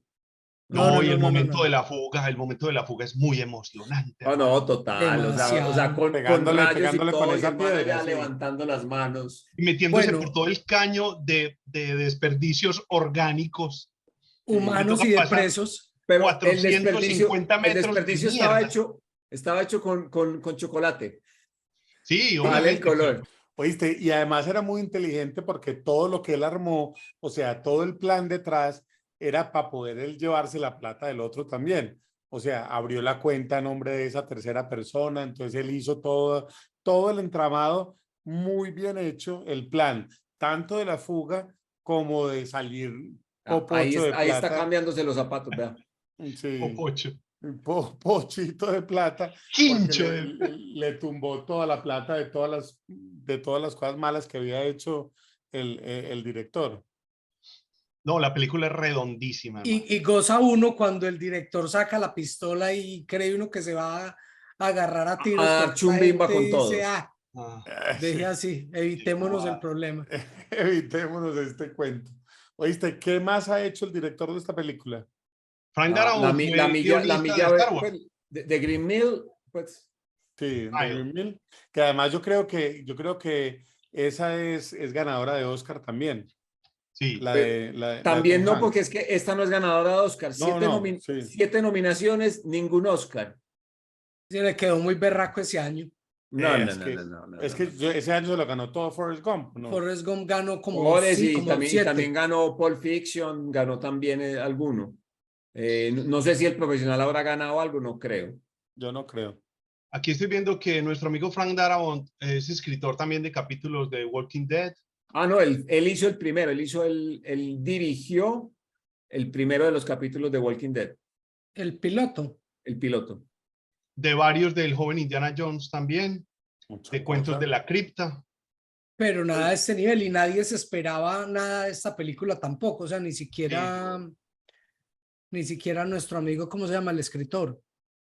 No, y el momento de la fuga, es muy emocionante. Oh, no, total, o sea, Demasiado. con Pegándole rayos y con todo, y esa el man allá piedra, sí. levantando las manos. Y metiéndose Bueno. por todo el caño de desperdicios orgánicos. Humanos Le y de toca pasar presos. Pero 450 el metros desperdicio de estaba hecho con chocolate. Sí, Vale el obviamente. color. Oíste, y además era muy inteligente porque todo lo que él armó, o sea, todo el plan detrás era para poder él llevarse la plata del otro también. O sea, abrió la cuenta a nombre de esa tercera persona, entonces él hizo todo el entramado muy bien hecho, el plan, tanto de la fuga como de salir popocho de Ahí está plata. cambiándose los zapatos, vea. Sí, Popocho. pochito de plata, porque Quincho. le tumbó toda la plata de todas las cosas malas que había hecho el director. No, la película es redondísima. Y goza uno cuando el director saca la pistola y cree uno que se va a agarrar a tiros dar con esta chumbimba gente con y dice, todos. ah, deje Sí. así, evitémonos el Ah. problema. Evitémonos este cuento. Oíste, ¿qué más ha hecho el director de esta película? Frank La Darabont fue el guionista de milla Star Wars. pues, de Green Mill, pues. Sí, de Ay, Green Mill, que además yo creo que esa es ganadora de Oscar también. sí. La de También Tom no, Hanks. porque es que esta no es ganadora de Oscar. No, sí. 7 nominaciones, ningún Oscar. Se le quedó muy berraco ese año. Es que ese año se lo ganó todo Forrest Gump, ¿no? Forrest Gump ganó como, Pobres, sí, y como también 7. ganó Pulp Fiction, ganó también alguno. No sé si el profesional habrá ganado algo, no creo. Yo no creo. Aquí estoy viendo que nuestro amigo Frank Darabont es escritor también de capítulos de Walking Dead. Ah, no, él hizo el primero, él dirigió el primero de los capítulos de Walking Dead, El piloto. el piloto. De varios del joven Indiana Jones también. Mucha De cuentos cosa. de la cripta. Pero nada de este nivel, y nadie se esperaba nada de esta película tampoco, o sea, ni siquiera nuestro amigo, ¿cómo se llama? El escritor.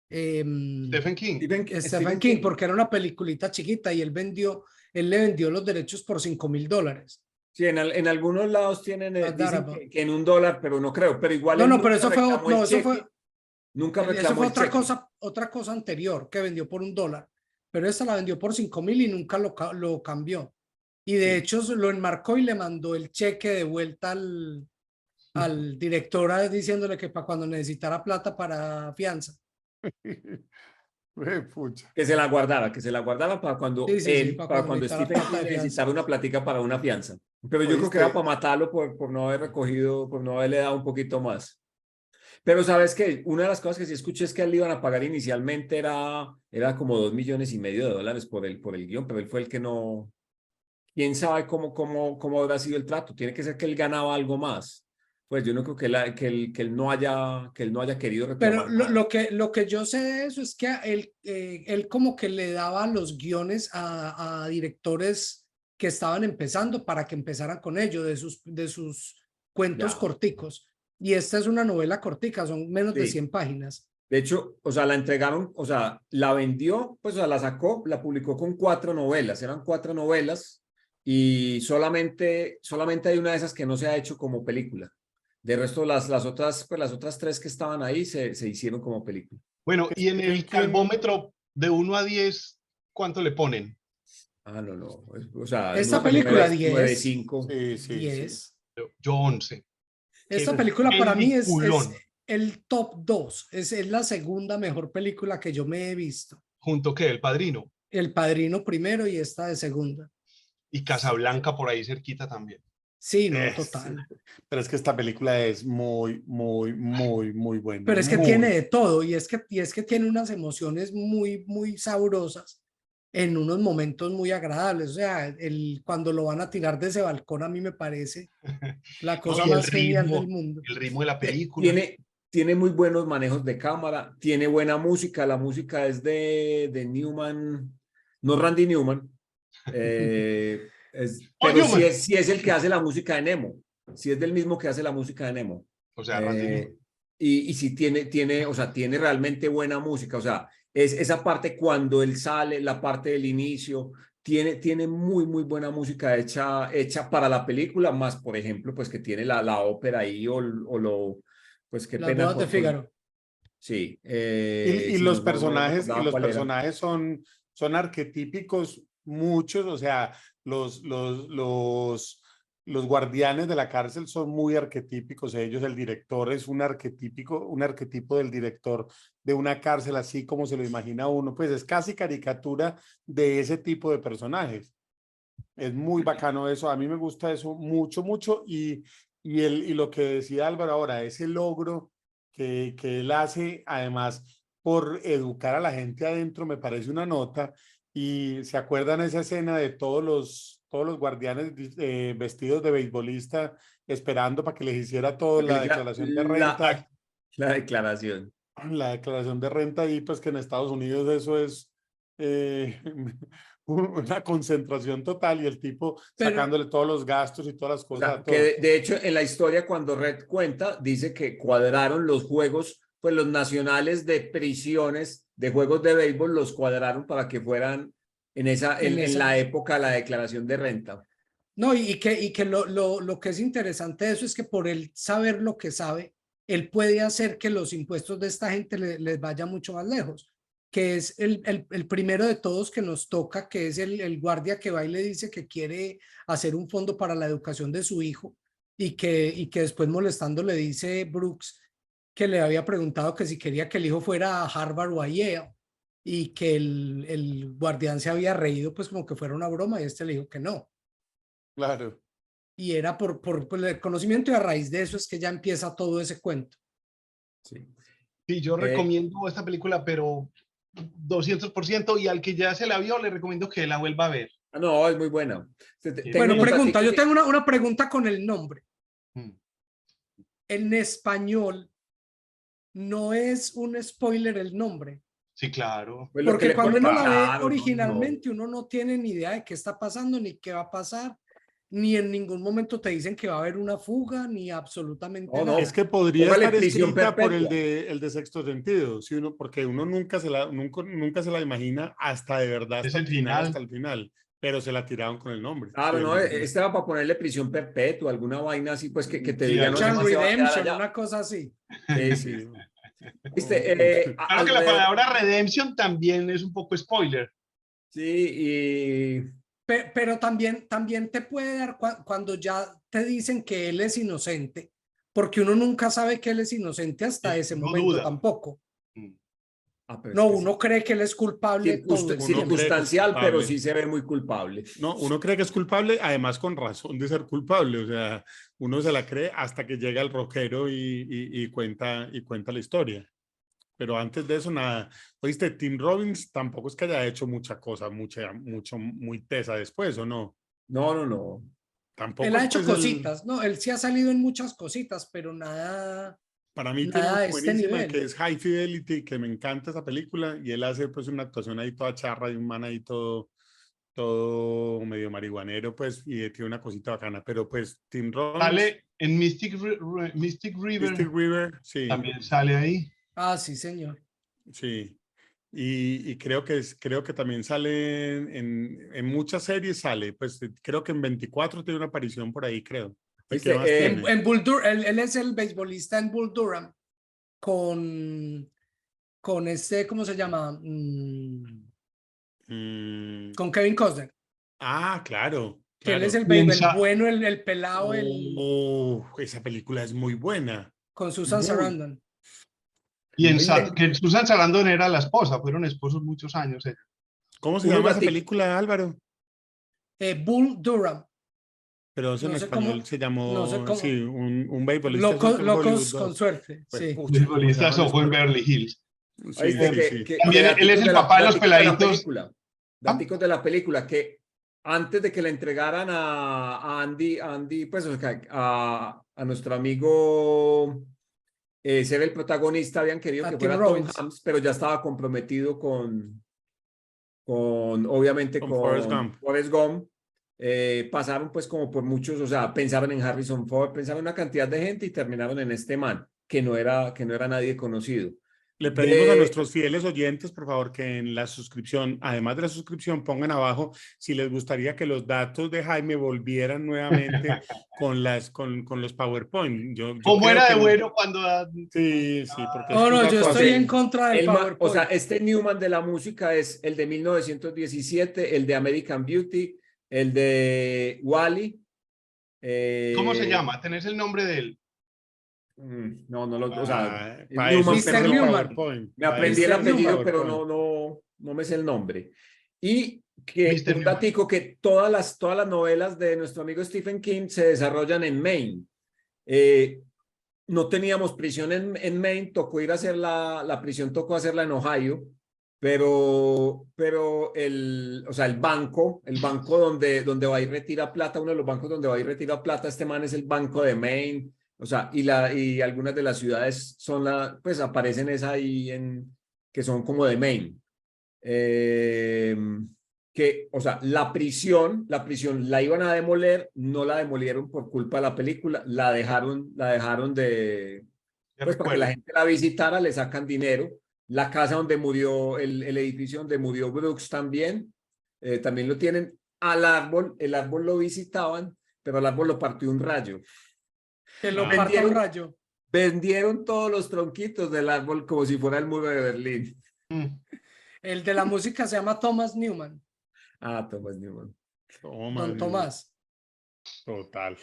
Stephen King. Stephen King, porque era una peliculita chiquita y él le vendió los derechos por $5,000. Sí, en algunos lados tienen, dicen Darabont. que en $1, pero no creo, pero igual él No, pero nunca eso fue, reclamó el no, eso cheque, fue, nunca eso reclamó fue el cheque. otra cosa anterior que vendió por $1, pero esta la vendió por 5,000 y nunca lo cambió. Y de hecho lo enmarcó y le mandó el cheque de vuelta al director diciéndole que para cuando necesitara plata para fianza. Pucha. Que se la guardara para cuando Sí, para cuando necesitara Stephen plata King de fianza. necesitara una platica para una fianza. Pero yo creo que era para matarlo por no haber recogido, por no haberle dado un poquito más. Pero sabes que una de las cosas que sí escuché es que él iban a pagar inicialmente era como $2,5 millones por el guión, pero él fue el que no. ¿Quién sabe cómo habrá sido el trato? Tiene que ser que él ganaba algo más. Pues yo no creo que él no haya querido reclamar Pero nada. lo que yo sé de eso es que él como que le daba los guiones a directores que estaban empezando para que empezaran con ello, de sus cuentos Ya. corticos. Y esta es una novela cortica, son menos de Sí. 100 páginas. De hecho, o sea, la entregaron, o sea, la vendió, pues, o sea, la sacó, la publicó con 4 novelas, eran 4 novelas y solamente hay una de esas que no se ha hecho como película. De resto, las otras 3 que estaban ahí se hicieron como película. Bueno, y en el Stephen King- calvómetro de 1 a 10, ¿cuánto le ponen? Ah, no. O sea, Esta película 9, 10. 5. Sí. 10. Yo 11. Esta Qué película para mí es peliculón. el top 2, es la segunda mejor película que yo me he visto. ¿Junto qué? El Padrino. El Padrino primero y esta de segunda. Y Casablanca por ahí cerquita también. Sí, no, Es- total. pero es que esta película es muy, muy, muy, muy buena. Pero es que muy. tiene de todo y es que tiene unas emociones muy, muy sabrosas en unos momentos muy agradables. O sea, cuando lo van a tirar de ese balcón a mí me parece la No, cosa y más genial del mundo. el ritmo de la película. Tiene muy buenos manejos de cámara, tiene buena música, la música es de Newman, no Randy Newman, Paul pero Newman. sí es el que hace la música de Nemo, sí es del mismo que hace la música de Nemo. O sea, Randy Newman. Y sí o sea, tiene realmente buena música, o sea, es esa parte cuando él sale, la parte del inicio, tiene muy, muy buena música hecha para la película, más, por ejemplo, pues que tiene la ópera ahí pues qué Las pena bodas de por. Fígaro. Sí, Y sí, los no personajes, recordaba cuál era. son arquetípicos, muchos, o sea, los guardianes de la cárcel son muy arquetípicos ellos, el director es un arquetipo del director de una cárcel, así como se lo imagina uno, pues es casi caricatura de ese tipo de personajes. Es muy bacano eso, a mí me gusta eso mucho, mucho, y lo que decía Álvaro ahora, ese logro que él hace, además, por educar a la gente adentro, me parece una nota, y se acuerdan esa escena de todos los guardianes vestidos de beisbolista, esperando para que les hiciera todo la declaración de renta, La declaración. y pues que en Estados Unidos eso es eh, una concentración total y el tipo Pero, sacándole todos los gastos y todas las O cosas sea, a que todos. de hecho en la historia cuando Red cuenta, dice que cuadraron los juegos, pues los nacionales de prisiones de juegos de béisbol los cuadraron para que fueran en en esa, la época de la declaración de renta. no, y que lo que es interesante de eso es que por él saber lo que sabe, él puede hacer que los impuestos de esta gente les vaya mucho más lejos, que es el primero de todos que nos toca, que es el guardia que va y le dice que quiere hacer un fondo para la educación de su hijo y que después molestando le dice Brooks que le había preguntado que si quería que el hijo fuera a Harvard o a Yale y que el guardián se había reído pues como que fuera una broma y este le dijo que no. Claro. Y era por el conocimiento y a raíz de eso es que ya empieza todo ese cuento. Sí. Sí, yo recomiendo esta película, pero 200%, y al que ya se la vio, le recomiendo que la vuelva a ver. No, es muy buena. Bueno, unos pregunta, yo daticos tengo una pregunta con el nombre. Mm. En español, ¿no es un spoiler el nombre? Sí, claro. pues lo que Porque le cuando uno la ve claro, no. originalmente, uno no tiene ni idea de qué está pasando, ni qué va a pasar, ni en ningún momento te dicen que va a haber una fuga, ni absolutamente No, no. Es nada. que podría Póngale estar prisión escrita por perpetua. el de Sexto Sentido, si uno, porque uno nunca se la imagina hasta de verdad, Es hasta el el final, final. hasta el final, pero se la tiraron con el nombre. Claro, Sí, no, este era para ponerle prisión perpetua, alguna vaina así, pues que te Sí, diga, algo no, ese Chan man se va a quedar Redemption, allá. una cosa así. Sí, sí. sí. Viste, Claro que la alrededor, palabra Redemption también es un poco spoiler. sí, Pero también te puede dar cuando ya te dicen que él es inocente, porque uno nunca sabe que él es inocente hasta ese No momento duda. tampoco. Mm. pero es No, que uno cree que él es culpable todo el Uno tiempo. cree que es circunstancial, pero culpable. sí se ve muy culpable. No, uno cree que es culpable, además con razón de ser culpable, o sea, uno se la cree hasta que llega el rockero y cuenta la historia. Pero antes de eso, nada. Oíste, Tim Robbins tampoco es que haya hecho mucha cosa, muy tesa después, ¿o no? No, no, no. Él Tampoco ha es hecho pues cositas, ¿no? Él sí ha salido en muchas cositas, pero nada, para mí tiene nada una de este buenísima que nivel. es High Fidelity, que me encanta esa película, y él hace pues una actuación ahí toda charra y un man ahí todo medio marihuanero, pues, y tiene una cosita bacana, pero pues Tim Robbins, Sale en Mystic Mystic River, River, sí, también sale ahí. Ah, sí, señor. sí. Y creo que también sale en muchas series sale, pues creo que en 24 tiene una aparición por ahí, creo. ¿Y qué ¿Viste? más tiene? En él es el beisbolista en Bull Durham con, con este, ¿cómo se llama? Mm, Con Kevin Costner, claro, que él es claro. el bueno, el pelado, Oh, esa película es muy buena. con Susan Muy, Sarandon. Y ¿Viste? que Susan Sarandon era la esposa, fueron esposos muchos años. ¿Cómo se Unos llama esa daticos. película, Álvaro? Bull Durham. Pero eso en No sé español cómo- se llamó, no sé cómo- sí, un beisbolista Locos, suelto en locos Hollywood con 2. suerte, Pues, sí. pucha, ¿cómo se Futbolista llama en Sojo en español? Beverly Hills. Sí, Oíste, sí, sí. También él es el papá de los peladitos. Daticos de la película, que antes de que le entregaran a Andy, pues o sea, a nuestro amigo ser el protagonista, habían querido A que Tim fuera Tom Robbins. Hanks, pero ya estaba comprometido obviamente Con Forrest con Gump. Forrest Gump. Pasaron pues como por muchos, o sea, pensaron en Harrison Ford, pensaron en una cantidad de gente y terminaron en este man, que no era nadie conocido. Le pedimos a nuestros fieles oyentes, por favor, que en la suscripción, además de la suscripción, pongan abajo si les gustaría que los datos de Jaime volvieran nuevamente con los PowerPoint. Yo ¿Cómo creo era que de bueno cuando... sí, porque es No, que no, esa yo cosa- estoy en contra del O sea, PowerPoint. este Newman de la música es el de 1917, el de American Beauty, el de Wall-E. ¿Cómo se llama? ¿Tenés el nombre de él? No, o sea, para eso Newman, está Mr. pero el no, Newman. PowerPoint. me Para aprendí eso el Mr. está apellido, Newman. pero PowerPoint. no me sé el nombre. Y que Mr. un Newman. datico que todas las novelas de nuestro amigo Stephen King se desarrollan en Maine. No teníamos prisión en Maine, tocó ir a hacer la prisión, tocó hacerla en Ohio, pero o sea, el banco donde va y retira plata, uno de los bancos donde va y retira plata, este man es el Banco de Maine, o sea, y algunas de las ciudades pues aparecen ahí que son como de Maine. O sea, la prisión la iban a demoler, no la demolieron por culpa de la película, la dejaron Ya pues para que la recuerdo. gente la visitara, le sacan dinero. La casa donde murió, el edificio donde murió Brooks también lo tienen. El árbol lo visitaban, pero el árbol lo partió un rayo. Que lo Ah. parta un rayo. Vendieron todos los tronquitos del árbol como si fuera el muro de Berlín. El de la música se llama Thomas Newman. Thomas Newman. Don Tomás. Total.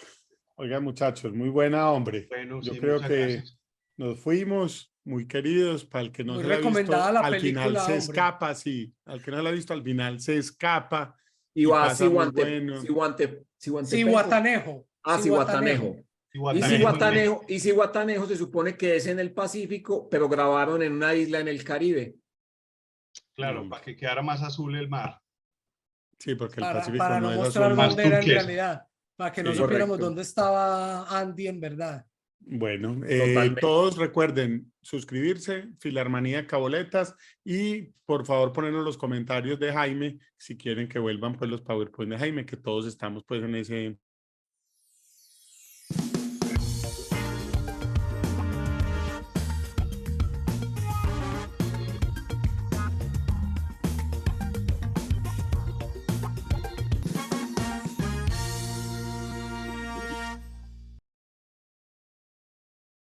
Oigan, muchachos, muy buena, hombre. Bueno, Yo sí, creo muchas que gracias. nos fuimos muy queridos. Para el que no Muy se la ha recomendada visto, la al final película, se hombre. escapa, sí. Al que no la ha visto, al final se escapa Y y va a pasa muy bueno. Cihuantepec. Cihuatanejo. Cihuatanejo. Iguatanejo. Y Cihuatanejo se supone que es en el Pacífico, pero grabaron en una isla en el Caribe. Claro, para que quedara más azul el mar. Sí, porque el Para Pacífico no no es mostrar azul. Más dónde era en turquesa. realidad. Para que no Sí, supiéramos correcto. dónde estaba Andy en verdad. Bueno, Totalmente. todos recuerden suscribirse, Filarmanía Caboletas, y por favor ponernos los comentarios de Jaime si quieren que vuelvan pues los PowerPoint de Jaime, que todos estamos pues en ese